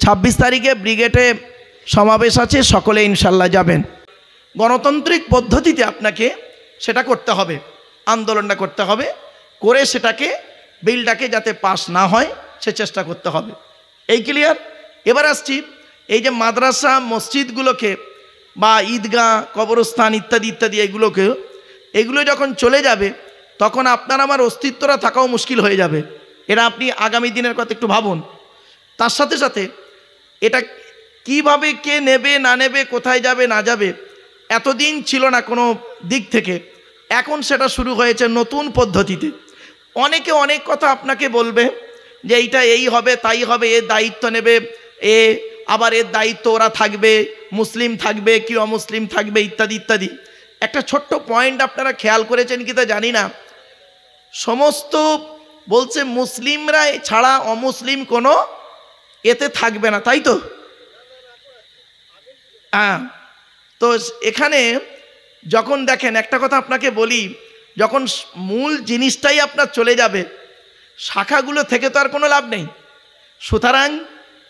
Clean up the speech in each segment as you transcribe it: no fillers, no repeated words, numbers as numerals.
26 তারিখে ব্রিগেডে সমাবেশ আছে, সকলে ইনশাল্লাহ যাবেন। গণতান্ত্রিক পদ্ধতিতে আপনাকে সেটা করতে হবে, আন্দোলনটা করতে হবে, করে সেটাকে বিলটাকে যাতে পাস না হয় সে চেষ্টা করতে হবে। এই ক্লিয়ার? এবার আসছি, এই যে মাদ্রাসা মসজিদগুলোকে বা ঈদগাহ কবরস্থান ইত্যাদি ইত্যাদি এগুলো যখন চলে যাবে তখন আপনার আমার অস্তিত্বটা থাকাও মুশকিল হয়ে যাবে। এটা আপনি আগামী দিনের কথা একটু ভাবুন। তার সাথে সাথে এটা কিভাবে কে নেবে না নেবে, কোথায় যাবে না যাবে, এতদিন ছিল না কোনো দিক থেকে, এখন সেটা শুরু হয়েছে নতুন পদ্ধতিতে। অনেকে অনেক কথা আপনাকে বলবে যে এইটা এই হবে তাই হবে, এর দায়িত্ব নেবে এ, আবার এর দায়িত্ব ওরা থাকবে, মুসলিম থাকবে কি অমুসলিম থাকবে ইত্যাদি ইত্যাদি। একটা ছোট্ট পয়েন্ট আপনারা খেয়াল করেছেন কি তা জানি না, সমস্ত বলছে মুসলিমরা ছাড়া অমুসলিম কোনো এতে থাকবে না, তাই তো? হ্যাঁ, তো এখানে যখন দেখেন একটা কথা আপনাকে বলি, যখন মূল জিনিসটাই আপনার চলে যাবে শাখাগুলো থেকে তো আর কোনো লাভ নেই। সুতরাং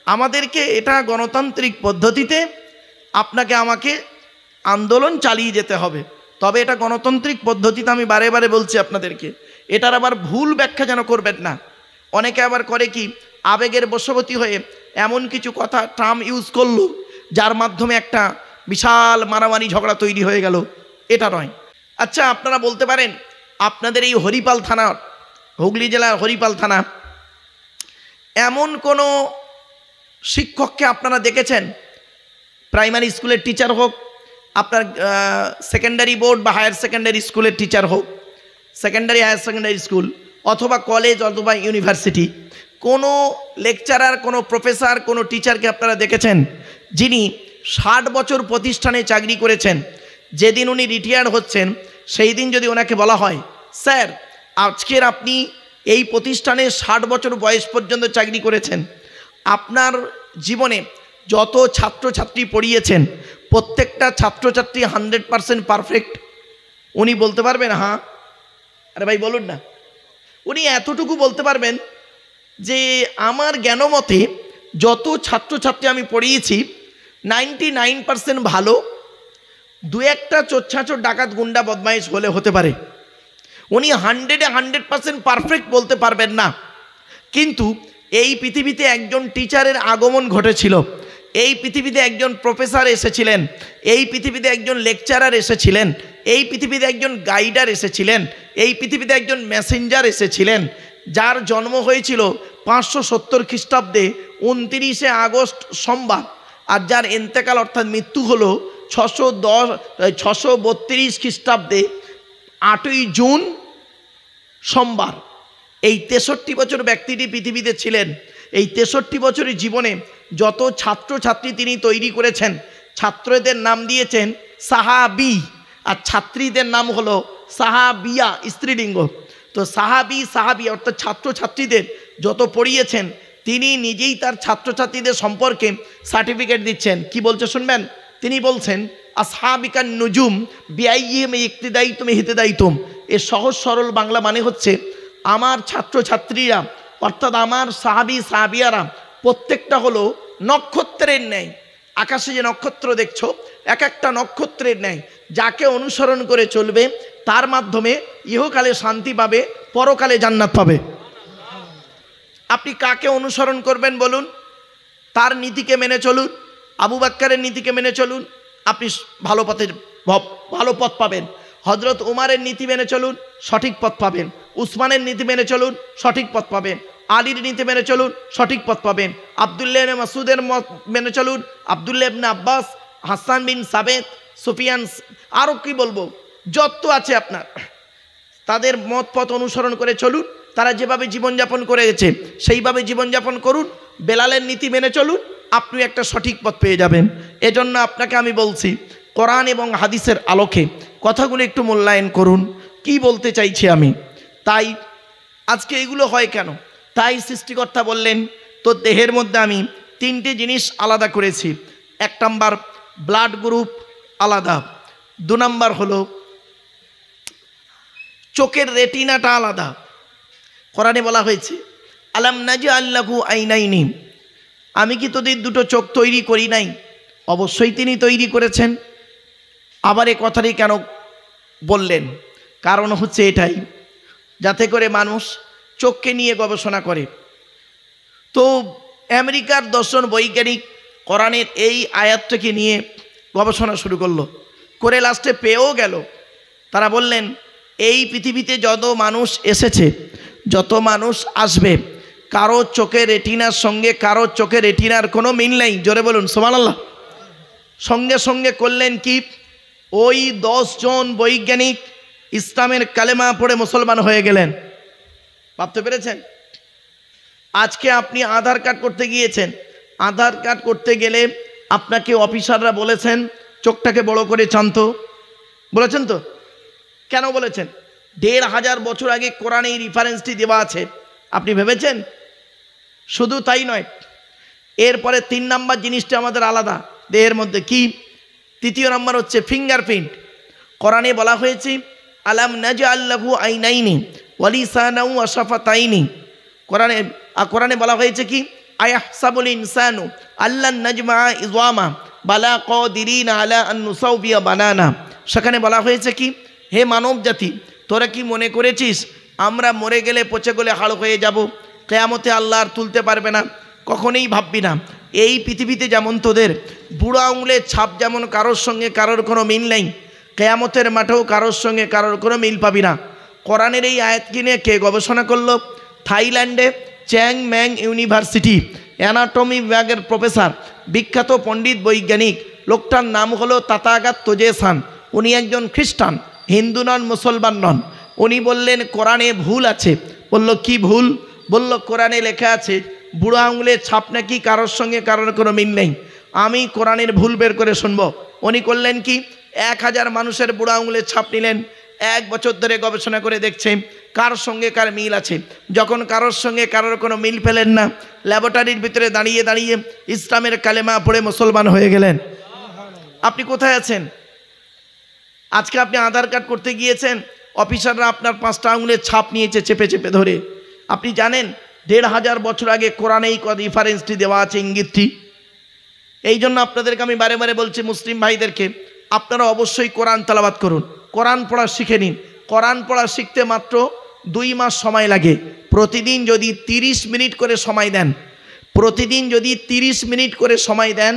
আমাদেরকে এটা গণতান্ত্রিক পদ্ধতিতে আপনাকে আমাকে আন্দোলন চালিয়ে যেতে হবে। তবে এটা গণতান্ত্রিক পদ্ধতিতে, আমি বারে বারে বলছি আপনাদেরকে, এটার আবার ভুল ব্যাখ্যা যেন করবেন না। অনেকে আবার করে কি, আবেগের বশবর্তী হয়ে এমন কিছু কথা টার্ম ইউজ করলো যার মাধ্যমে একটা বিশাল মারামারি ঝগড়া তৈরি হয়ে গেল, এটা নয়। আচ্ছা, আপনারা বলতে পারেন আপনাদের এই হরিপাল থানা, হুগলি জেলার হরিপাল থানা, এমন কোনো শিক্ষককে আপনারা দেখেছেন, প্রাইমারি স্কুলের টিচার হোক, আপনার সেকেন্ডারি বোর্ড বা হায়ার সেকেন্ডারি স্কুলের টিচার হোক, সেকেন্ডারি হায়ার সেকেন্ডারি স্কুল অথবা কলেজ অথবা ইউনিভার্সিটি, কোনো লেকচারার, কোনো প্রফেসর, কোনো টিচারকে আপনারা দেখেছেন যিনি 60 বছর প্রতিষ্ঠানে চাকরি করেছেন, যেদিন উনি রিটায়ার্ড হচ্ছেন সেই দিন যদি ওনাকে বলা হয়, স্যার আজকের আপনি এই প্রতিষ্ঠানে 60 বছর বয়স পর্যন্ত চাকরি করেছেন, আপনার জীবনে যত ছাত্রছাত্রী পড়িয়েছেন প্রত্যেকটা ছাত্রছাত্রী 100% পারফেক্ট, উনি বলতে পারবেন হ্যাঁ? আরে ভাই বলুন না। উনি এতটুকু বলতে পারবেন যে আমার জ্ঞানমতে যত ছাত্রছাত্রী আমি পড়িয়েছি 99% ভালো, দু একটা চোরছাচোর ডাকাত গুন্ডা বদমাইশ হলে হতে পারে। উনি 100% পারফেক্ট বলতে পারবেন না। কিন্তু এই পৃথিবীতে একজন টিচারের আগমন ঘটেছিল, এই পৃথিবীতে একজন প্রফেসর এসেছিলেন, এই পৃথিবীতে একজন লেকচারার এসেছিলেন, এই পৃথিবীতে একজন গাইডার এসেছিলেন, এই পৃথিবীতে একজন মেসেঞ্জার এসেছিলেন, যার জন্ম হয়েছিল 570 খ্রিস্টাব্দে 29শে আগস্ট সোমবার, আর যার এন্তেকাল অর্থাৎ মৃত্যু হলো 632 খ্রিস্টাব্দে 8ই জুন সোমবার। এই 63 বছর ব্যক্তিটি পৃথিবীতে ছিলেন। এই 63 বছরের জীবনে যত ছাত্রছাত্রী তিনি তৈরি করেছেন, ছাত্রদের নাম দিয়েছেন সাহাবি, আর ছাত্রীদের নাম হলো সাহাবিয়া, স্ত্রীলিঙ্গ। তো সাহাবি অর্থাৎ ছাত্রছাত্রীদের যত পড়িয়েছেন, তিনি নিজেই তার ছাত্রছাত্রীদের সম্পর্কে সার্টিফিকেট দিচ্ছেন। কি বলছে শুনবেন? তিনি বলছেন আসহাবিকান নুজুম বিআইহিম ইক্তিদাইতুম হিতাদাইতুম। এর সহজ সরল বাংলা মানে হচ্ছে, আমার ছাত্রছাত্রীরা অর্থাৎ আমার সাহাবিয়ারা প্রত্যেকটা হলো নক্ষত্রের ন্যায়। আকাশে যে নক্ষত্র দেখছো, এক একটা নক্ষত্রের ন্যায়, যাকে অনুসরণ করে চলবে তার মাধ্যমে ইহকালে শান্তি পাবে, পরকালে জান্নাত পাবে। আপনি কাকে অনুসরণ করবেন বলুন? তার নীতিকে মেনে চলুন, আবু বাক্কারের নীতিকে মেনে চলুন, আপনি ভালো পথ পাবেন। হজরত উমারের নীতি মেনে চলুন, সঠিক পথ পাবেন। উসমানের নীতি মেনে চলুন, সঠিক পথ পাবেন। আলীর নীতি মেনে চলুন, সঠিক পথ পাবেন। আব্দুল্লাহ ইবনে মাসউদের মত মেনে চলুন, আব্দুল্লাহ ইবনে আব্বাস, হাসান বিন সাবেত, সুফিয়ান, আরও কি বলবো, যত আছে আপনার, তাদের মত পথ অনুসরণ করে চলুন। তারা যেভাবে জীবনযাপন করেছে সেইভাবে জীবনযাপন করুন। বেলালের নীতি মেনে চলুন, আপনি একটা সঠিক পথ পেয়ে যাবেন। এজন্য আপনাকে আমি বলছি, কোরআন এবং হাদিসের আলোকে কথাগুলো একটু মূল্যায়ন করুন, কি বলতে চাইছি আমি। তাই আজকে এগুলো হয় কেন? তাই সৃষ্টিকর্তা বললেন, তো দেহের মধ্যে আমি 3টে জিনিস আলাদা করেছি। 1 নাম্বার ব্লাড গ্রুপ আলাদা, 2 নাম্বার হলো চোখের রেটিনাটা আলাদা। কোরআনে বলা হয়েছে আলাম নাজআল লাহু আইনাইনি, আমি কি তোদের দুটো চোখ তৈরি করি নাই? অবশ্যই তিনি তৈরি করেছেন। আবার এ কথাটি কেন বললেন? কারণ হচ্ছে এটাই, যাতে করে মানুষ চোখকে নিয়ে গবেষণা করে। তো আমেরিকার দর্শন বৈজ্ঞানিক কোরআনের এই আয়াতটাকে নিয়ে গবেষণা শুরু করলো, করে লাস্টে পেয়েও গেল। তারা বললেন এই পৃথিবীতে যত মানুষ এসেছে, যত মানুষ আসবে, কারো চোখের রেটিনার সঙ্গে কারো চোখের রেটিনার কোনো মিল নেই। জোরে বলুন সুবহানাল্লাহ। সঙ্গে সঙ্গে করলেন কি, ওই 10 জন বৈজ্ঞানিক ইসলামের কালেমা পড়ে মুসলমান হয়ে গেলেন। ভাবতে পেরেছেন? আজকে আপনি আধার কার্ড করতে গিয়েছেন, আধার কার্ড করতে গেলে আপনাকে অফিসাররা বলেছেন চোখটাকে বড় করে চান্ত, বলেছেন তো? কেন বলেছেন? 1500 বছর আগে কোরআনে এই রেফারেন্সটি দেওয়া আছে। আপনি ভেবেছেন? শুধু তাই নয়, এরপরে 3 নাম্বার জিনিসটা আমাদের আলাদা দেহের মধ্যে। কি? 3য় নাম্বার হচ্ছে ফিঙ্গারপ্রিন্ট। কোরআনে বলা হয়েছে আলাম নাজআল লাহু আইনাইনি ওয়া লিসানাও ওয়া শাফাতাইনি। কোরআনে বলা হয়েছে কি, আয়াহসাবুল ইনসানু আল্লান নাজমা ইযওয়ামা বালা কাদিরিনা আলা আন নুসাউবিয়া বানানা। সেখানে বলা হয়েছে কি, হে মানব জাতি, তোরা কি মনে করেছিস আমরা মরে গেলে পচে গলে হাড় হয়ে যাব, কিয়ামতে আল্লাহ আর তুলতে পারবে না? কখনোই ভাববি না। এই পৃথিবীতে যেমন তোদের বুড়ো আঙুলের ছাপ যেমন কারোর সঙ্গে কারোর কোনো মিল নেই, কিয়ামতের মাঠেও কারোর সঙ্গে কারোর কোনো মিল পাবি না। কোরআনের এই আয়াতকে নিয়ে কে গবেষণা করলো? থাইল্যান্ডে চ্যাং ম্যাং ইউনিভার্সিটি অ্যানাটমি বিভাগের প্রফেসর, বিখ্যাত পণ্ডিত বৈজ্ঞানিক, লোকটার নাম হলো তাতাগাত তোজেসান। উনি একজন খ্রিস্টান, হিন্দু নন, মুসলমান নন। উনি বললেন কোরআনে ভুল আছে। বলল কি ভুল? বলল কোরআনে লেখা আছে বুড়ো আঙুলের ছাপ নাকি কারোর সঙ্গে কারোর কোনো মিল নেই। আমি কোরআনের ভুল বের করে শুনবো। উনি করলেন কি, 1000 মানুষের বুড়ো আঙুলের ছাপ নিলেন, 1 বছর ধরে গবেষণা করে দেখছে কার সঙ্গে কার মিল আছে। যখন কারোর সঙ্গে কারোর কোনো মিল পেলেন না, ল্যাবরেটরির ভিতরে দাঁড়িয়ে দাঁড়িয়ে ইসলামের কালেমা পড়ে মুসলমান হয়ে গেলেন। আপনি কোথায় আছেন? আজকে আপনি আধার কার্ড করতে গিয়েছেন, অফিসাররা আপনার 5টা আঙুলের ছাপ নিয়েছে চেপে চেপে ধরে। আপনি জানেন 1500 বছর আগে কোরআনে এই রেফারেন্সটি দেওয়া আছে, ইঙ্গিতটি। এই জন্য আপনাদেরকে আমি বারে বারে বলছি, মুসলিম ভাইদেরকে, আপনারা অবশ্যই কোরআন তেলাওয়াত করুন, কোরআন পড়া শিখে নিন। কোরআন পড়া শিখতে মাত্র 2 মাস সময় লাগে। প্রতিদিন যদি 30 মিনিট করে সময় দেন, প্রতিদিন যদি 30 মিনিট করে সময় দেন,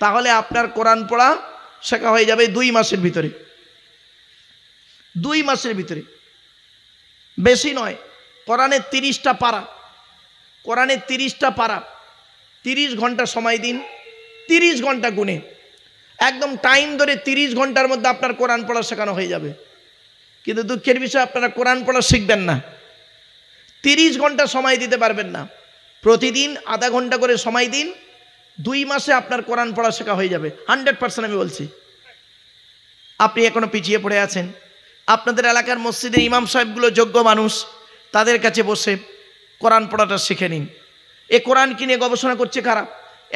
তাহলে আপনার কোরআন পড়া শেখা হয়ে যাবে 2 মাসের ভিতরে। 2 মাসের ভিতরে, বেশি নয়। কোরআনের 30টা পারা, কোরআনের 30টা পারা, 30 ঘন্টা সময় দিন, 30 ঘন্টা গুনে একদম টাইম ধরে 30 ঘন্টার মধ্যে আপনার কোরআন পড়া শেখানো হয়ে যাবে। কিন্তু দুঃখের বিষয়, আপনারা কোরআন পড়া শিখবেন না, 30 ঘন্টা সময় দিতে পারবেন না। প্রতিদিন আধা ঘন্টা করে সময় দিন, 2 মাসে আপনার কোরআন পড়া শেখা হয়ে যাবে 100%। আমি বলছি, আপনি এখনো পিছিয়ে পড়ে আছেন। আপনাদের এলাকার মসজিদের ইমাম সাহেবগুলো যোগ্য মানুষ, তাদের কাছে বসে কোরআন পড়াটা শিখে নিন। এ কোরআন কিনে গবেষণা করছে কারা?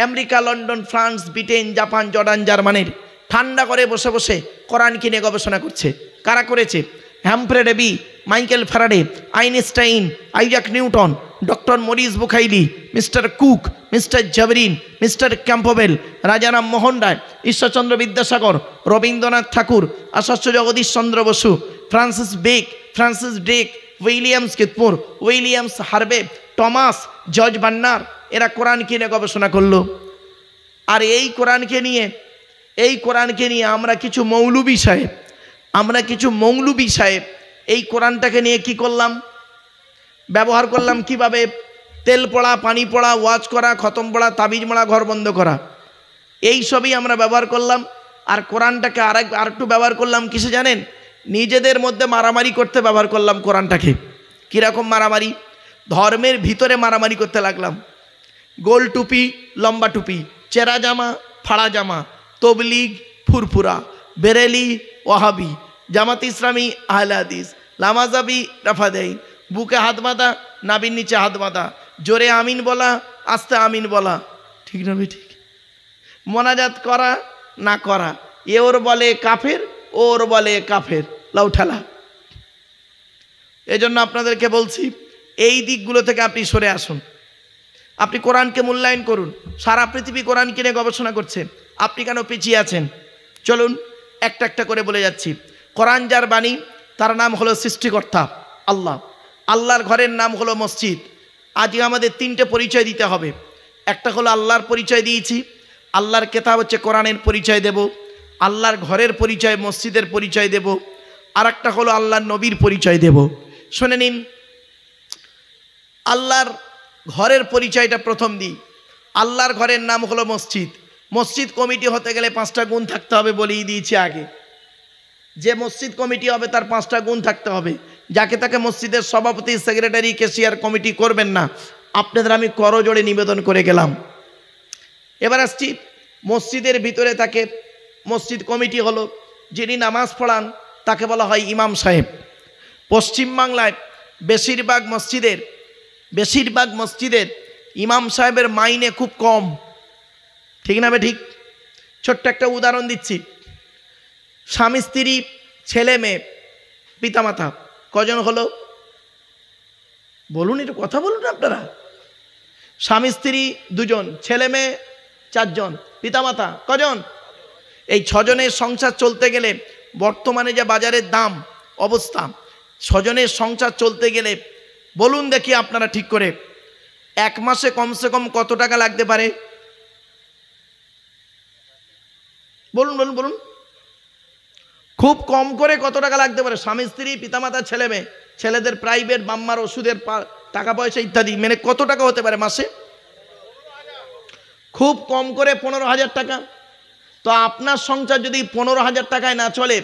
America, London, France, Britain, Japan, Jordan, জার্মানির ঠান্ডা করে বসে বসে কোরআন কিনে গবেষণা করছে। কারা করেছে? Humphry Davy, Michael Faraday, Einstein, Isaac Newton, doctor Maurice Bucaille, mister Cook, mister Jabrin, mister Campbell, Rajaram Mohan Roy, Ishwarchandra Vidyasagar, Rabindranath Tagore, Acharya Jagadish Chandra Bose, Francis Drake, Williams Keith Moore, Williams Harvey, Thomas, George Bernard, এরা কোরআন কিনে গবেষণা করলো। আর এই কোরআনকে নিয়ে আমরা কিছু মৌলবী সাহেব এই কোরআনটাকে নিয়ে কি করলাম? ব্যবহার করলাম কিভাবে? তেল পড়া, পানি পড়া, ওয়াজ করা, খতম পড়া, তাবিজ মারা, ঘর বন্ধ করা, এই সবই আমরা ব্যবহার করলাম। আর কোরআনটাকে আরেকটু ব্যবহার করলাম কিসে জানেন? নিজেদের মধ্যে মারামারি করতে ব্যবহার করলাম কোরআনটাকে। কীরকম মারামারি? ধর্মের ভিতরে মারামারি করতে লাগলাম। গোল টুপি, লম্বা টুপি, চেরা জামা, ফাড়া জামা, তবলিগ, ফুরফুরা, বেরেলি, ওয়াহাবি, জামাত ইসলামী, আহলে হাদিস, লামাজাবি, রাফাদাইন, বুকে হাত বাঁধা, নাবির নিচে হাত বাঁধা, জোরে আমিন বলা, আস্তে আমিন বলা, ঠিক না? ঠিক। মোনাজাত করা না করা, এ ওর বলে কাফের, ওর বলে কাফের, লাউঠালা। এজন্য আপনাদেরকে বলছি, এই দিকগুলো থেকে আপনি সরে আসুন। আপনি কোরআনকে মূল্যায়ন করুন। সারা পৃথিবী কোরআন কিনে গবেষণা করছে, আপনি কেন পিছিয়ে আছেন? চলুন একটা একটা করে বলে যাচ্ছি। কোরআন যার বাণী, তার নাম হলো সৃষ্টিকর্তা আল্লাহ। আল্লাহর ঘরের নাম হলো মসজিদ। আজকে আমাদের তিনটে পরিচয় দিতে হবে। একটা হলো আল্লাহর পরিচয় দিয়েছি, আল্লাহর কেতাব হচ্ছে কোরআনের পরিচয় দেব, আল্লাহর ঘরের পরিচয় মসজিদের পরিচয় দেব, আর একটা হলো আল্লাহর নবীর পরিচয় দেব। শুনে নিন, আল্লাহর ঘরের পরিচয়টা প্রথম দিই। আল্লাহর ঘরের নাম হলো মসজিদ। মসজিদ কমিটি হতে গেলে 5টা গুণ থাকতে হবে, বলেই দিয়েছি আগে। যে মসজিদ কমিটি হবে তার 5টা গুণ থাকতে হবে। যাকে তাকে মসজিদের সভাপতি, সেক্রেটারি, ক্যাশিয়ার কমিটি করবেন না। আপনাদের আমি করজোড়ে নিবেদন করে গেলাম। এবার আসছি, মসজিদের ভিতরে থাকে মসজিদ কমিটি হলো যিনি নামাজ পড়ান, তাকে বলা হয় ইমাম সাহেব। পশ্চিমবাংলায় বেশিরভাগ মসজিদের ইমাম সাহেবের মাইনে খুব কম, ঠিক না? ঠিক। ছোট্ট একটা উদাহরণ দিচ্ছি। স্বামী স্ত্রী, ছেলে মেয়ে, পিতামাতা কজন হলো? বলুন, একটু কথা বলুন আপনারা। স্বামী স্ত্রী 2 জন, ছেলে মেয়ে 4 জন, পিতামাতা কজন? এই 6 জনের সংসার চলতে গেলে, বর্তমানে যে বাজারের দাম অবস্থা, 6 জনের সংসার চলতে গেলে বলুন দেখি আপনারা ঠিক করে, 1 মাসে কমসে কম কত টাকা লাগতে পারে? বলুন বলুন বলুন, খুব কম করে কত টাকা লাগতে পারে? স্বামী স্ত্রী, পিতামাতা, ছেলে মেয়ে, ছেলেদের প্রাইভেট, বাম্মার ওষুধের টাকা পয়সা ইত্যাদি, মানে কত টাকা হতে পারে মাসে? খুব কম করে 15,000 টাকা। তো আপনার সংসার যদি 15,000 টাকায় না চলে,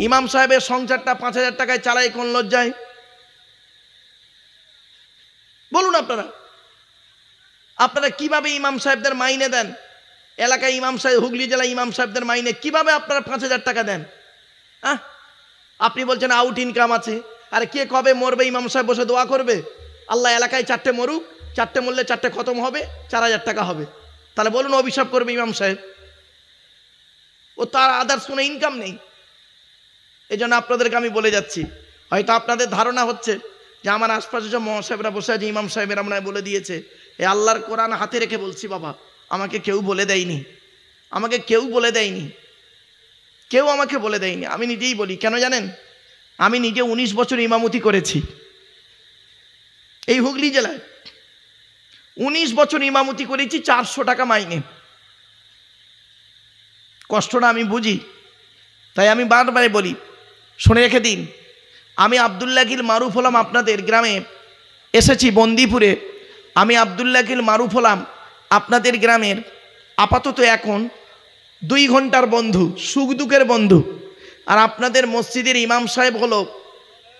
ইমাম সাহেবের সংসারটা 5,000 টাকায় চালায় কোন লজ্জায়? বলুন আপনারা কিভাবে ইমাম সাহেবদের মাইনে দেন? এলাকায় ইমাম সাহেব, হুগলি জেলায় ইমাম সাহেবদের মাইনে কিভাবে আপনারা 5,000 টাকা দেন? আপনি বলছেন আউট ইনকাম আছে। আরে কে কবে মরবে ইমাম সাহেব বসে দোয়া করবে? আল্লাহ এলাকায় 4টে মরুক, 4টে মরলে 4টে খতম হবে, 4,000 টাকা হবে। তাহলে বলুন অভিশাপ করবে ইমাম সাহেব? ও তার আদার্স কোনো ইনকাম নেই। এই জন্য আপনাদেরকে আমি বলে যাচ্ছি, হয়তো আপনাদের ধারণা হচ্ছে যে আমার আশপাশে যে মহাসাহেবরা বসে আছে, ইমাম সাহেবেরা মনে হয় বলে দিয়েছে। এই আল্লাহর কোরআন হাতে রেখে বলছি বাবা, আমাকে কেউ বলে দেয়নি, কেউ আমাকে বলে দেয়নি, আমি নিজেই বলি। কেন জানেন? আমি নিজে 19 বছর ইমামতি করেছি এই হুগলি জেলায়। 19 বছর ইমামতি করেছি, 400 টাকা মাইনে। কষ্টটা আমি বুঝি, তাই আমি বারবার বলি, শুনে রেখে দিন। আমি আব্দুল্লাহিল মারুফ হলাম, আপনাদের গ্রামে এসেছি বন্দিপুরে। আমি আব্দুল্লাহিল মারুফ হলাম আপনাদের গ্রামের আপাতত এখন 2 ঘন্টার বন্ধু, সুখ দুঃখের বন্ধু। আর আপনাদের মসজিদের ইমাম সাহেব হলো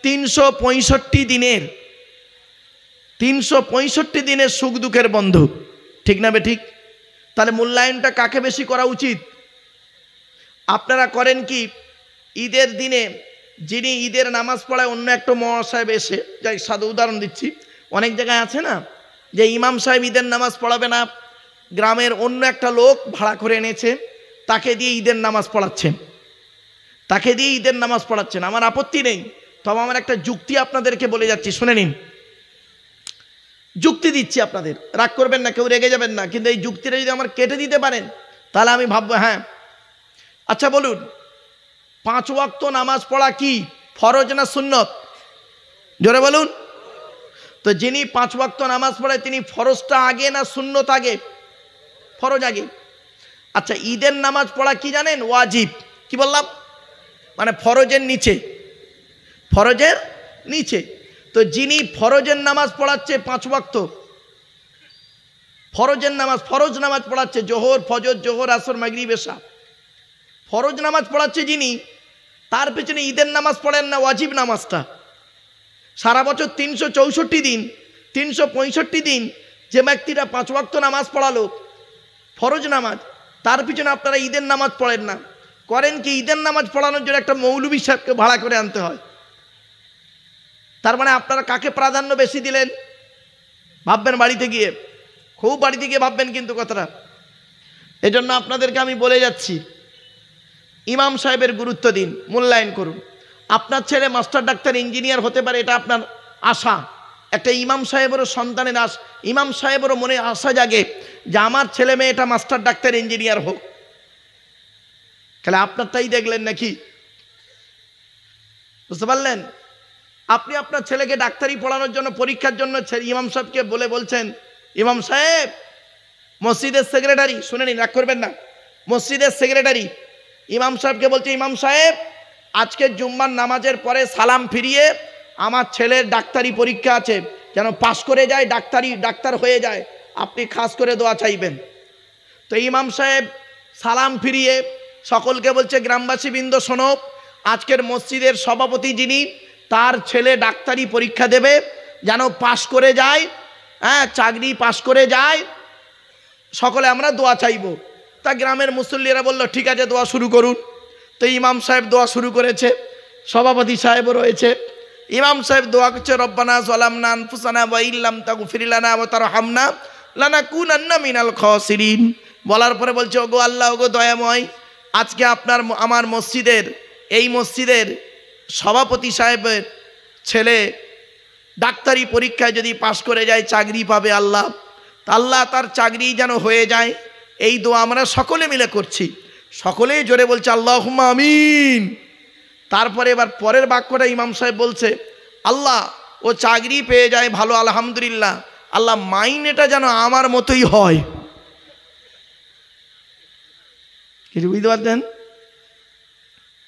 365 দিনের সুখ দুঃখের বন্ধু, ঠিক না বে ঠিক? তাহলে মূল্যায়নটা কাকে বেশি করা উচিত? আপনারা করেন কি, ঈদের দিনে যিনি ঈদের নামাজ পড়ায় অন্য একটা মহাসাহেব এসে, যাই সাদা উদাহরণ দিচ্ছি, অনেক জায়গায় আছে না যে ইমাম সাহেব ঈদের নামাজ পড়াবে না, গ্রামের অন্য একটা লোক ভাড়া করে এনেছে, তাকে দিয়ে ঈদের নামাজ পড়াচ্ছেন। আমার আপত্তি নেই, তবে আমার একটা যুক্তি আপনাদেরকে বলে যাচ্ছি, শুনে নিন। যুক্তি দিচ্ছি, আপনাদের রাগ করবেন না, কেউ রেগে যাবেন না, কিন্তু এই যুক্তিটা যদি আমার কেটে দিতে পারেন তাহলে আমি ভাববো হ্যাঁ। আচ্ছা বলুন, 5 ওয়াক্ত নামাজ পড়া কি ফরজ না সুন্নত? জোরে বলুন। তো যিনি 5 ওয়াক্ত নামাজ পড়ায় তিনি ফরজটা আগে না সুন্নত আগে? ফরজ আগে। আচ্ছা, ঈদের নামাজ পড়া কি জানেন? ওয়াজিব। কি বললাম? মানে ফরজের নিচে। তো যিনি ফরজের নামাজ পড়াচ্ছে 5 ওয়াক্ত, ফরজ নামাজ পড়াচ্ছে, জোহর, ফজর, জোহর, আসর, মাগরিব, এশা, ফরজ নামাজ পড়াচ্ছে যিনি, তার পেছনে ঈদের নামাজ পড়েন না ওয়াজিব নামাজটা? সারা বছর 365 দিন যে ব্যক্তিরা 5 ওয়াক্ত নামাজ পড়ালো ফরজ নামাজ, তার পিছনে আপনারা ঈদের নামাজ পড়েন না। করেন কি, ঈদের নামাজ পড়ানোর জন্য একটা মৌলবী সাহেবকে ভাড়া করে আনতে হয়। তার মানে আপনারা কাকে প্রাধান্য বেশি দিলেন? ভাববেন বাড়িতে গিয়ে, খুব বাড়িতে গিয়ে ভাববেন কিন্তু কথাটা। এজন্য আপনাদেরকে আমি বলে যাচ্ছি, ইমাম সাহেবের গুরুত্ব দিন, মূল্যায়ন করুন। আপনার ছেলে মাস্টার, ডাক্তার, ইঞ্জিনিয়ার হতে পারে, এটা আপনার আশা, একটা ইমাম সাহেবেরও সন্তানের ইমাম সাহেবেরও মনে আশা জাগে যে আমার ছেলে মেয়েটা মাস্টার, ডাক্তার, ইঞ্জিনিয়ার হোক। তাহলে আপনারটাই দেখলেন নাকি? বুঝতে পারলেন? আপনি আপনার ছেলেকে ডাক্তারি পড়ানোর জন্য, পরীক্ষার জন্য ইমাম সাহেবকে বলছেন, ইমাম সাহেব, মসজিদের সেক্রেটারি, শুনে নিন, রাগ করবেন না, মসজিদের সেক্রেটারি ইমাম সাহেবকে বলছে, ইমাম সাহেব, আজকে জুম্মার নামাজের পরে সালাম ফিরিয়ে আমার ছেলের ডাক্তারি পরীক্ষা আছে, যেন পাশ করে যায়, ডাক্তার হয়ে যায়, আপনি খাস করে দোয়া চাইবেন। তো ইমাম সাহেব সালাম ফিরিয়ে সকলকে বলছে, গ্রামবাসী বৃন্দ শোনো, আজকের মসজিদের সভাপতি যিনি, তার ছেলে ডাক্তারি পরীক্ষা দেবে, যেন পাশ করে যায়, হ্যাঁ, চাকরি পাশ করে যায়, সকলে আমরা দোয়া চাইব। তা গ্রামের মুসল্লিরা বলল, ঠিক আছে, দোয়া শুরু করুন। তো ইমাম সাহেব দোয়া শুরু করেছে, সভাপতি সাহেবও রয়েছে। ইমাম সাহেব দোয়া করছে, রব্বানা যালামনা আনফুসানা ওয়া ইল্লাম তাগফির লানা ওয়া তারহামনা লানাকুনান্না মিনাল খাসিরিন। বলার পরে বলছে, ওগো আল্লাহ, ওগো দয়াময়, আজকে আমার এই মসজিদের সভাপতি সাহেবের ছেলে ডাক্তারি পরীক্ষায় যদি পাশ করে যায়, চাকরি পাবে, আল্লাহ তার চাকরি যেন হয়ে যায়, এই দোয়া আমরা সকলে মিলে করছি। সকলেই জোরে বলছে আল্লাহুম্মা আমিন। তারপরে এবার পরের বাক্যটা ইমাম সাহেব বলছে, আল্লাহ ও চাকরি পেয়ে যায়, ভালো, আলহামদুলিল্লাহ, আল্লাহ মাইনেটা যেন আমার মতোই হয়। কিছু বুঝতে পারছেন?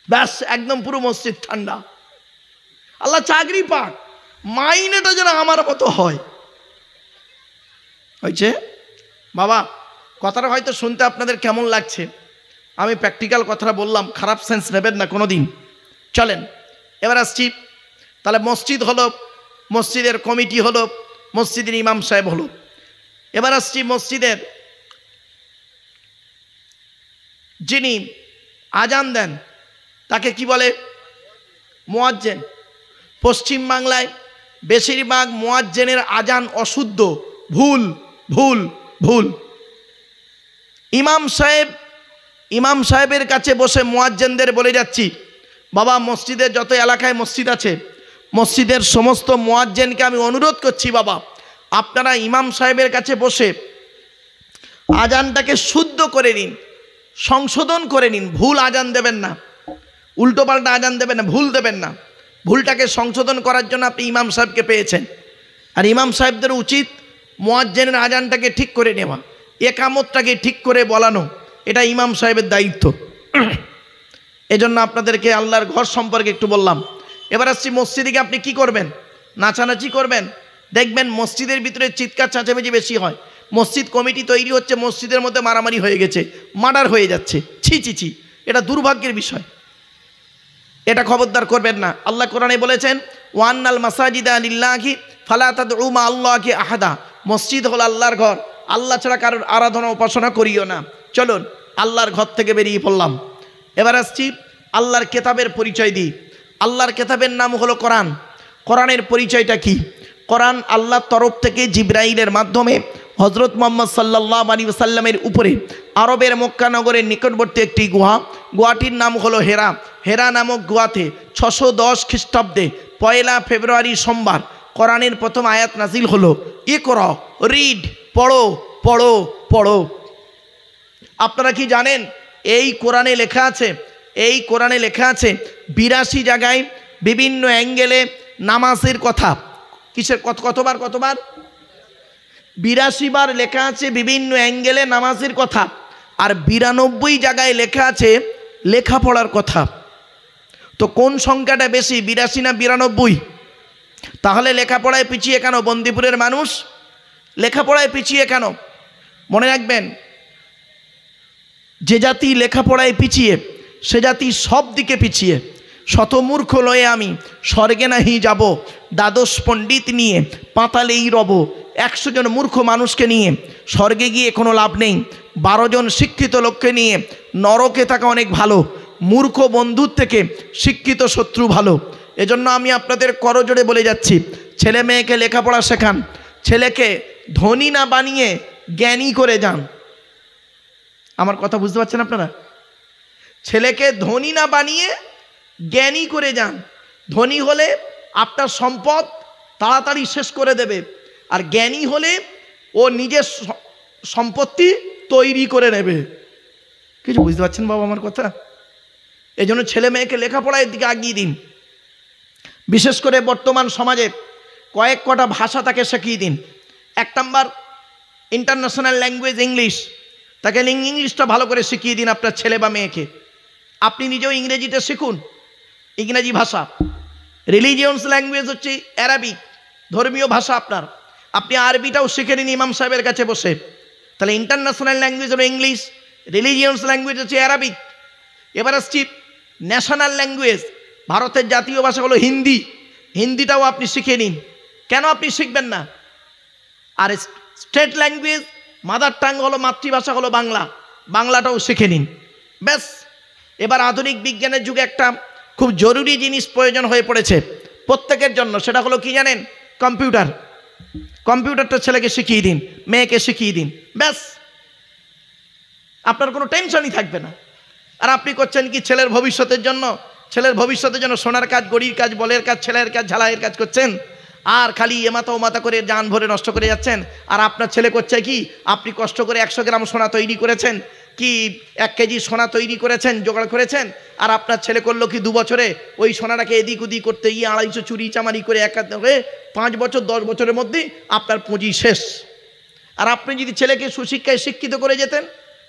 ব্যাস, একদম পুরো মসজিদ ঠান্ডা। আল্লাহ চাকরি পাক, মাইনেটা যেন আমার মতো হয়। হয়েছে বাবা? কথাটা হয়তো শুনতে আপনাদের কেমন লাগছে, আমি প্র্যাকটিক্যাল কথাটা বললাম, খারাপ সেন্স নেবেন না কোনো দিন। চলেন এবার আসছি, তাহলে মসজিদ হলো, মসজিদের কমিটি হলো, মসজিদের ইমাম সাহেব হলো। এবার আসছি মসজিদের যিনি আজান দেন, তাকে কি বলে? মুয়াজ্জিন। পশ্চিম বাংলায় বেশিরভাগ মুয়াজ্জিনের আজান অশুদ্ধ, ভুল ভুল ভুল। ইমাম সাহেবের কাছে বসে মুয়াজ্জিনদের বলে যাচ্ছি, বাবা, মসজিদের যত এলাকায় মসজিদ আছে, মসজিদের সমস্ত মুয়াজ্জিনকে আমি অনুরোধ করছি, বাবা, আপনারা ইমাম সাহেবের কাছে বসে আজানটাকে শুদ্ধ করে নিন, সংশোধন করে নিন। ভুল আজান দেবেন না, উল্টোপাল্টা আজান দেবেন না, ভুল দেবেন না। ভুলটাকে সংশোধন করার জন্য আপনি ইমাম সাহেবকে পেয়েছেন, আর ইমাম সাহেবদের উচিত মুয়াজ্জিনের আজানটাকে ঠিক করে নেওয়া, একামতটাকে ঠিক করে বলানো, এটা ইমাম সাহেবের দায়িত্ব। এজন্য আপনাদেরকে আল্লাহর ঘর সম্পর্কে একটু বললাম। এবার আসছি মসজিদে আপনি কি করবেন? নাচানাচি করবেন? দেখবেন মসজিদের ভিতরে চিৎকার চাঁচামেচি বেশি হয়। মসজিদ কমিটি তৈরি হচ্ছে, মসজিদের মধ্যে মারামারি হয়ে গেছে, মার্ডার হয়ে যাচ্ছে, ছি ছি ছি, এটা দুর্ভাগ্যের বিষয়, এটা খবরদার করবেন না। আল্লাহ কোরআনে বলেছেন, ওয়ান্নাল মাসাজিদা লিল্লাহি ফালা তাদউ মা আল্লাহি আহাদা, মসজিদ হল আল্লাহর ঘর, আল্লাহ ছাড়া কারোর আরাধনা উপাসনা করিও না। চলুন আল্লাহর ঘর থেকে বেরিয়ে পড়লাম। এবার আসছি আল্লাহর কেতাবের পরিচয় দিই। আল্লাহর কেতাবের নাম হলো কোরআন। কোরআনের পরিচয়টা কি? কোরআন আল্লাহর তরফ থেকে জিবরাইলের মাধ্যমে হজরত মুহাম্মদ সাল্লাল্লাহু আলাইহি ওয়াসাল্লামের উপরে আরবের মক্কা নগরের নিকটবর্তী একটি গুহাটির নাম হলো হেরা। হেরা নামক গুহাতে 610 খ্রিস্টাব্দে 1 ফেব্রুয়ারি সোমবার কোরআনের প্রথম আয়াত নাজিল হলো, ইকরা, রিড, পড়ো পড়ো পড়ো। আপনারা কি জানেন এই কোরআনে লেখা আছে, 82 জায়গায় বিভিন্ন অ্যাঙ্গেলে নামাজের কথা। কিসের কতবার 82 বার লেখা আছে বিভিন্ন অ্যাঙ্গেলে নামাজের কথা, আর 92 জায়গায় লেখা আছে লেখাপড়ার কথা। তো কোন সংখ্যাটা বেশি, 82 না 92? তাহলে লেখাপড়ায় পিছিয়ে কেন বন্দিপুরের মানুষ? লেখাপড়ায় পিছিয়ে কেন? মনে রাখবেন, যে জাতি লেখাপড়ায় পিছিয়ে সে জাতি সব দিকে পিছিয়ে। শতমূর্খ লয়ে আমি স্বর্গে নাহি যাব, দ্বাদশ পণ্ডিত নিয়ে পাতালেই রব। 100 জন মূর্খ মানুষকে নিয়ে স্বর্গে গিয়ে কোনো লাভ নেই, 12 জন শিক্ষিত লোককে নিয়ে নরকে থাকা অনেক ভালো। মূর্খ বন্ধুর থেকে শিক্ষিত শত্রু ভালো। এজন্য আমি আপনাদের করজোড়ে বলে যাচ্ছি, ছেলে মেয়েকে লেখাপড়া শেখান, ছেলেকে ধনী না বানিয়ে জ্ঞানী করে যান। আমার কথা বুঝতে পারছেন আপনারা? ছেলেকে ধনী না বানিয়ে জ্ঞানী করে যান। ধনী হলে আপনার সম্পদ তাড়াতাড়ি শেষ করে দেবে। আর জ্ঞানী হলে ও নিজের সম্পত্তি তৈরি করে নেবে। কিছু বুঝতে পারছেন বাবা আমার কথা? এই জন্য ছেলে মেয়েকে লেখাপড়ার দিকে আগিয়ে দিন। বিশেষ করে বর্তমান সমাজে কয়েক কটা ভাষা তাকে শিখিয়ে দিন। 1 নাম্বার ইন্টারন্যাশনাল ল্যাঙ্গুয়েজ ইংলিশ, তাকে ইংলিশটা ভালো করে শিখিয়ে দিন আপনার ছেলে বা মেয়েকে। আপনি নিজেও ইংরেজিটা শিখুন, ইংরেজি ভাষা। রিলিজিয়ন্স ল্যাঙ্গুয়েজ হচ্ছে অ্যারাবিক, ধর্মীয় ভাষা আপনার। আপনি আরবিটাও শিখে নিন ইমাম সাহেবের কাছে বসে। তাহলে ইন্টারন্যাশনাল ল্যাঙ্গুয়েজ হলো ইংলিশ, রিলিজিয়ন্স ল্যাঙ্গুয়েজ হচ্ছে অ্যারাবিক। এবার আসছি ন্যাশনাল ল্যাঙ্গুয়েজ, ভারতের জাতীয় ভাষা হলো হিন্দি, হিন্দিটাও আপনি শিখে নিন। কেন আপনি শিখবেন না? আর স্টেট ল্যাঙ্গুয়েজ, মাদার টাং হলো, মাতৃভাষা হলো বাংলা, বাংলাটাও শিখে নিন। ব্যাস। এবার আধুনিক বিজ্ঞানের যুগে একটা খুব জরুরি জিনিস প্রয়োজন হয়ে পড়েছে প্রত্যেকের জন্য, সেটা হলো কি জানেন? কম্পিউটার। কম্পিউটারটা ছেলেকে শিখিয়ে দিন, মেয়েকে শিখিয়ে দিন, ব্যাস। আপনার কোনো টেনশনই থাকবে না। আর আপনি করছেন কি ছেলের ভবিষ্যতের জন্য? ছেলের ভবিষ্যতের জন্য সোনার কাজ, গড়ির কাজ, বলের কাজ, ছেলের কাজ, ঝালাইয়ের কাজ করছেন, আর খালি এমাতা ওমাতা করে জান ভরে নষ্ট করে যাচ্ছেন। আর আপনার ছেলে করছে কি? আপনি কষ্ট করে 100 গ্রাম সোনা তৈরি করেছেন, কি 1 কেজি সোনা তৈরি করেছেন, জোগাড় করেছেন, আর আপনার ছেলে করলো কি 2 বছরে ওই সোনাটাকে এদিক ওদিক করতে গিয়ে 250 চুরি চামারি করে একাধারে 5 বছর 10 বছরের মধ্যে আপনার পুঁজি শেষ। আর আপনি যদি ছেলেকে সুশিক্ষায় শিক্ষিত করে যেতেন,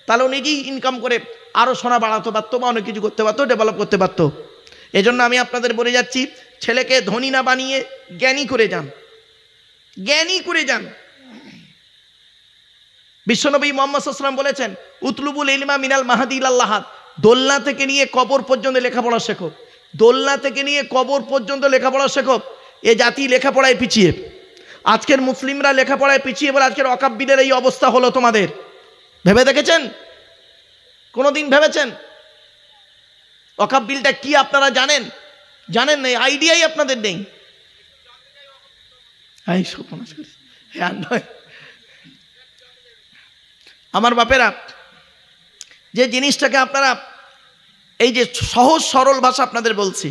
তাহলে নিজেই ইনকাম করে আরও সোনা বাড়াতে পারতো বা অনেক কিছু করতে পারতো, ডেভেলপ করতে পারতো। এজন্য আমি আপনাদের বলে যাচ্ছি, ছেলেকে ধনী না বানিয়ে জ্ঞানী করে যান, জ্ঞানী করে যান। বিশ্বনবী মুহাম্মদ সাল্লাল্লাহু আলাইহি ওয়াসাল্লাম বলেছেন, উতলুবুল ইলমা মিনাল মাহদি ইলাল লাহাদ। দোলনা থেকে নিয়ে কবর পর্যন্ত লেখাপড়া শেখো, দোলনা থেকে নিয়ে কবর পর্যন্ত লেখাপড়া শেখো। এ জাতি লেখাপড়ায় পিছিয়ে। আজকের মুসলিমরা লেখাপড়ায় পিছিয়ে বলে আজকের ওয়াকাফবিদের এই অবস্থা হলো তোমাদের। ভেবে দেখেছেন? কোনোদিন ভেবেছেন ওয়াকাফ বিলটা কি আপনারা জানেন? জানেন না, আইডিয়াই আপনাদের নেই। আমার বাপেরা, যে জিনিসটাকে আপনারা, এই যে সহজ সরল ভাষা আপনাদের বলছি,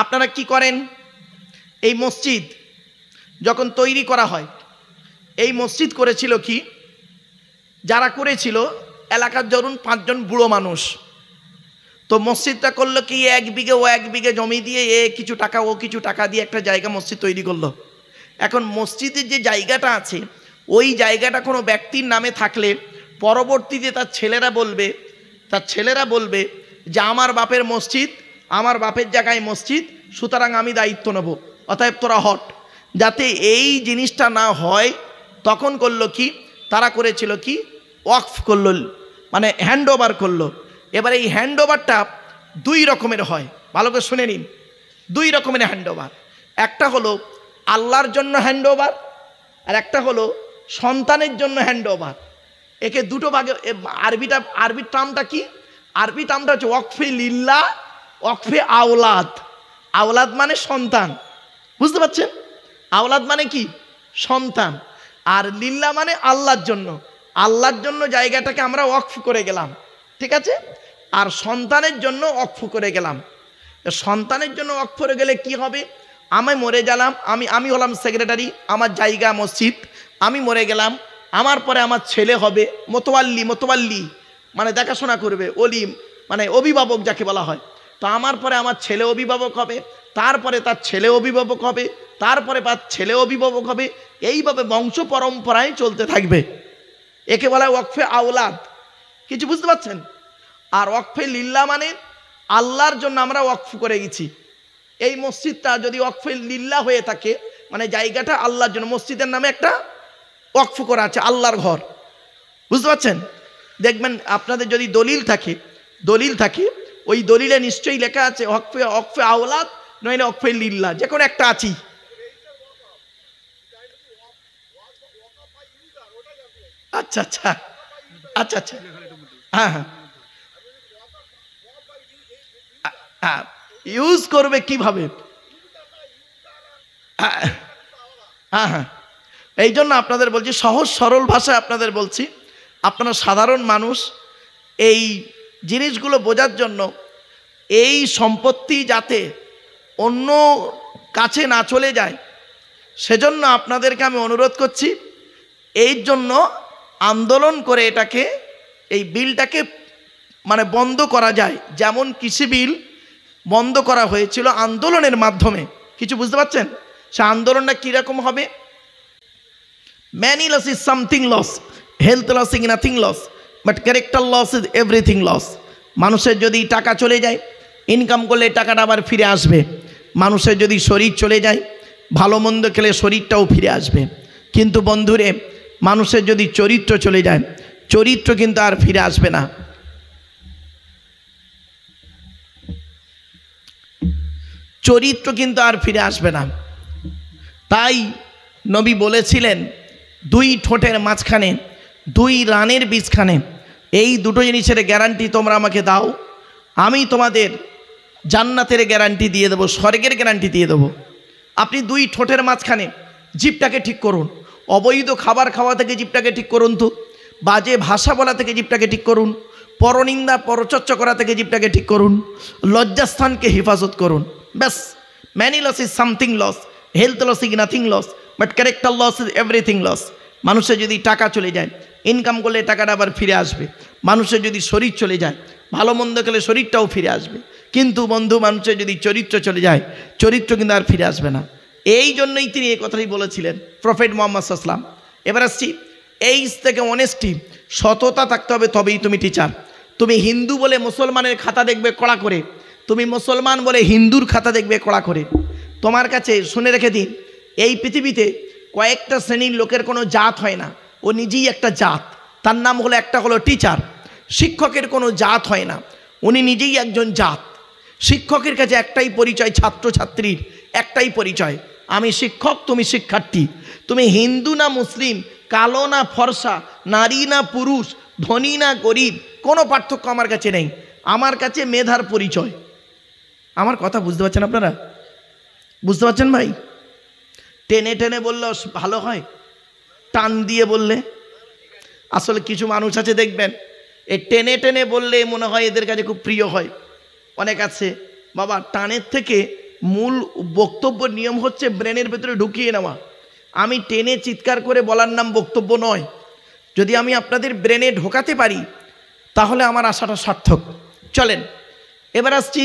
আপনারা কি করেন? এই মসজিদ যখন তৈরি করা হয়, এই মসজিদ করেছিল কি? যারা করেছিল এলাকার ধরুন 5 জন বুড়ো মানুষ। তো মসজিদটা করলো কি, 1 বিঘে ও 1 বিঘে জমি দিয়ে এ কিছু টাকা ও কিছু টাকা দিয়ে একটা জায়গা মসজিদ তৈরি করলো। এখন মসজিদের যে জায়গাটা আছে, ওই জায়গাটা কোনো ব্যক্তির নামে থাকলে পরবর্তীতে তার ছেলেরা বলবে যে আমার বাপের মসজিদ, আমার বাপের জায়গায় মসজিদ, সুতরাং আমি দায়িত্ব নেব, অতএব তোরা হট। যাতে এই জিনিসটা না হয়, তখন করলো কি, তারা করেছিল কি, ওয়াকফ করলো, মানে হ্যান্ড ওভার করলো। এবার এই হ্যান্ড ওভারটা 2 রকমের হয়, ভালো করে শুনে নিন। 2 রকমের হ্যান্ড ওভার। একটা হলো আল্লাহর জন্য হ্যান্ড ওভার, আর একটা হলো সন্তানের জন্য হ্যান্ড ওভার। একে 2টো ভাগে। আরবি টার্মটা কি? আরবি টার্মটা হচ্ছে ওয়াকফে লিল্লাহ, ওয়াকফে আওলাদ। আওলাদ মানে সন্তান, বুঝতে পারছেন? আওলাদ মানে কি? সন্তান। আর লিল্লাহ মানে আল্লাহর জন্য। আল্লাহর জন্য জায়গাটাকে আমরা ওয়াকফ করে গেলাম, ঠিক আছে? আর সন্তানের জন্য ওয়াকফ করে গেলাম। সন্তানের জন্য ওয়াকফ করে গেলে কি হবে? আমি মরে গেলাম, আমি হলাম সেক্রেটারি, আমার জায়গা মসজিদ, আমি মরে গেলাম, আমার পরে আমার ছেলে হবে মোতওয়াল্লি মানে দেখাশোনা করবে, ওলি মানে অভিভাবক যাকে বলা হয়। তো আমার পরে আমার ছেলে অভিভাবক হবে, তারপরে তার ছেলে অভিভাবক হবে, তারপরে তার ছেলে অভিভাবক হবে, এইভাবে বংশ পরম্পরায় চলতে থাকবে। একে বলা হয় ওয়াকফে আওলাদ। কিছু বুঝতে পারছেন? আর ওয়াকফে লিল্লাহ মানে আল্লাহর জন্য আমরা ওয়াকফ করে গেছি। এই মসজিদটা যদি ওয়াকফে লিল্লাহ হয়ে থাকে, মানে জায়গাটা আল্লাহর জন্য, মসজিদের নামে একটা ওয়াকফ করা আছে, আল্লাহর ঘর, বুঝতে পারছেন? দেখবেন আপনাদের যদি দলিল থাকে, ওই দলিলে নিশ্চয়ই লেখা আছে ওয়াকফে আওলাদ, নইলে ওয়াকফে লিল্লাহ, যে কোনো একটা আছি। আচ্ছা আচ্ছা আচ্ছা আচ্ছা, হ্যাঁ হ্যাঁ হ্যাঁ, ইউজ করবে কিভাবে? হ্যাঁ হ্যাঁ, এই জন্য আপনাদের বলছি, সহজ সরল ভাষায় আপনাদের বলছি। আপনারা সাধারণ মানুষ, এই জিনিসগুলো বোঝার জন্য, এই সম্পত্তি যাতে অন্য কাছে না চলে যায়, সেজন্য আপনাদেরকে আমি অনুরোধ করছি, এই জন্য আন্দোলন করে এটাকে, এই বিলটাকে মানে বন্ধ করা যায়। যেমন কৃষি বিল বন্ধ করা হয়েছিল আন্দোলনের মাধ্যমে, কিছু বুঝতে পারছেন? সে আন্দোলনটা কীরকম হবে? Money loss is something loss, health loss is nothing loss, but character loss is everything loss. মানুষের যদি টাকা চলে যায়, ইনকাম করলে টাকাটা আবার ফিরে আসবে। মানুষের যদি শরীর চলে যায়, ভালো মন্দ খেলে শরীরটাও ফিরে আসবে। কিন্তু বন্ধুরে, মানুষের যদি চরিত্র চলে যায়, চরিত্র কিন্তু আর ফিরে আসবে না। চরিত্র কিন্তু আর ফিরে আসবে না। তাই নবী বলেছিলেন, দুই ঠোঁটের মাঝখানে, দুই রানের বীজখানে, এই দুটো জিনিসের গ্যারান্টি তোমরা আমাকে দাও, আমি তোমাদের জান্নাতের গ্যারান্টি দিয়ে দেবো, স্বর্গের গ্যারান্টি দিয়ে দেবো। আপনি দুই ঠোঁটের মাঝখানে জিভটাকে ঠিক করুন। অবৈধ খাবার খাওয়া থেকে জিভটাকে ঠিক করুন, তো বাজে ভাষা বলা থেকে জিভটাকে ঠিক করুন, পরনিন্দা পরচর্চা করা থেকে জিভটাকে ঠিক করুন, লজ্জাস্থানকে হেফাজত করুন। ব্যাস, money loss is something loss, health loss is nothing loss, but character loss is everything loss. মানুষের যদি টাকা চলে যায়, ইনকাম করলে টাকাটা আবার ফিরে আসবে। মানুষের যদি শরীর চলে যায়, ভালো মন্দ খেলে শরীরটাও ফিরে আসবে। কিন্তু বন্ধু, মানুষের যদি চরিত্র চলে যায়, চরিত্র কিন্তু আর ফিরে আসবে না। এই জন্যই তিনি এই কথাই বলেছিলেন, প্রফেট মুহাম্মদ সাল্লাল্লাহু আলাইহি ওয়াসাল্লাম। এবার আসছি, এইজ থেকে অনেস্টি, সততা থাকতে হবে, তবেই তুমি টিচার। তুমি হিন্দু বলে মুসলমানের খাতা দেখবে কড়া করে, তুমি মুসলমান বলে হিন্দুর খাতা দেখবে কড়া করে। তোমার কাছে শুনে রেখে দিন, এই পৃথিবীতে কয়েকটা শ্রেণীর লোকের কোনো জাত হয় না, ও নিজেই একটা জাত। তার নাম হলো, একটা হলো টিচার। শিক্ষকের কোনো জাত হয় না, উনি নিজেই একজন জাত। শিক্ষকের কাছে একটাই পরিচয়, ছাত্রছাত্রীর একটাই পরিচয়, আমি শিক্ষক, তুমি শিক্ষার্থী। তুমি হিন্দু না মুসলিম, কালো না ফর্সা, নারী না পুরুষ, ধনী না গরিব, কোনো পার্থক্য আমার কাছে নেই। আমার কাছে মেধার পরিচয়। আমার কথা বুঝতে পারছেন আপনারা? বুঝতে পারছেন ভাই? টেনে টেনে বললে ভালো হয়, টান দিয়ে বললে আসলে কিছু মানুষ আছে দেখবেন, এই টেনে টেনে বললে মনে হয় এদের কাছে খুব প্রিয় হয়। অনেক আছে বাবা, টানের থেকে মূল বক্তব্য নিয়ম হচ্ছে ব্রেনের ভেতরে ঢুকিয়ে নেওয়া। আমি টেনে চিৎকার করে বলার নাম বক্তব্য নয়। যদি আমি আপনাদের ব্রেনে ঢোকাতে পারি, তাহলে আমার আশাটা সার্থক। চলেন এবার আসছি,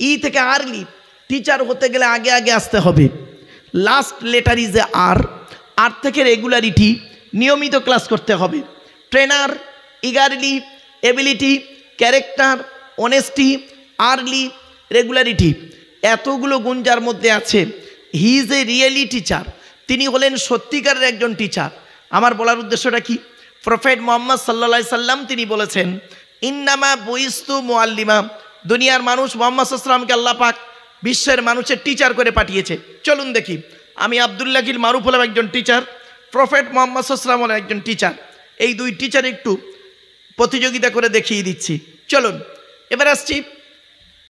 ই থেকে আর্লি। টিচার হতে গেলে আগে আগে আসতে হবে। লাস্ট লেটার ইজ এ আর। আর থেকে রেগুলারিটি, নিয়মিত ক্লাস করতে হবে। Trainer, eagerly, ability, character, honesty, early, regularity, এতগুলো গুণ যার মধ্যে আছে, he is a really teacher. তিনি হলেন সত্যিকারের একজন টিচার। আমার বলার উদ্দেশ্যটা কি? প্রফেট মুহাম্মদ সাল্লাল্লাহু আলাইহি সাল্লাম তিনি বলেছেন, ইন্নামা বুইস্তু মুআল্লিমা। দুনিয়ার মানুষ মুহাম্মদ সাল্লাল্লাহু আলাইহি সাল্লামকে আল্লাহ পাক বিশ্বের মানুষের টিচার করে পাঠিয়েছে। চলুন দেখি, আমি আব্দুল্লাহ গিল মারুফ হলাম একজন টিচার, প্রফেট মুহাম্মদ সাল্লাল্লাহু আলাইহি সাল্লাম হলেন একজন টিচার। এই দুই টিচার একটু প্রতিযোগিতা করে দেখিয়ে দিচ্ছি। চলুন এবার আসছি,